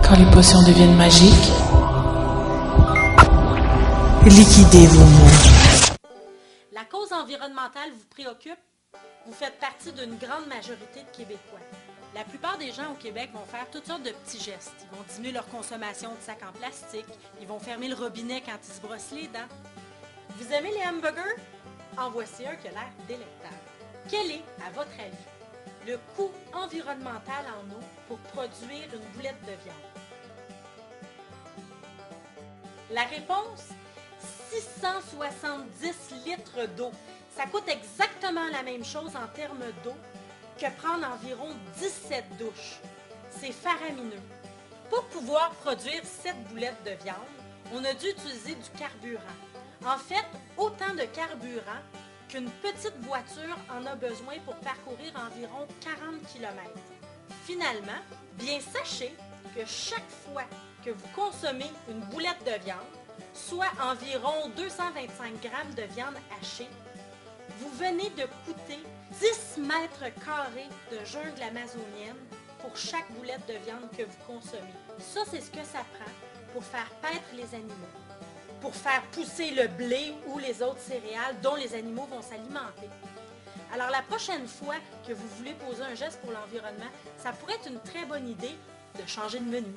Quand les potions deviennent magiques, liquidez vos maux. La cause environnementale vous préoccupe? Vous faites partie d'une grande majorité de Québécois. La plupart des gens au Québec vont faire toutes sortes de petits gestes. Ils vont diminuer leur consommation de sacs en plastique. Ils vont fermer le robinet quand ils se brossent les dents. Vous aimez les hamburgers? En voici un qui a l'air délectable. Quel est, à votre avis, le coût environnemental en eau pour produire une boulette de viande? La réponse? 670 litres d'eau. Ça coûte exactement la même chose en termes d'eau que prendre environ 17 douches. C'est faramineux. Pour pouvoir produire cette boulette de viande, on a dû utiliser du carburant. En fait, autant de carburant qu'une petite voiture en a besoin pour parcourir environ 40 km. Finalement, bien sachez que chaque fois que vous consommez une boulette de viande, soit environ 225 grammes de viande hachée, vous venez de coûter 10 mètres carrés de jungle amazonienne pour chaque boulette de viande que vous consommez. Ça, c'est ce que ça prend pour faire paître les animaux, pour faire pousser le blé ou les autres céréales dont les animaux vont s'alimenter. Alors, la prochaine fois que vous voulez poser un geste pour l'environnement, ça pourrait être une très bonne idée de changer de menu.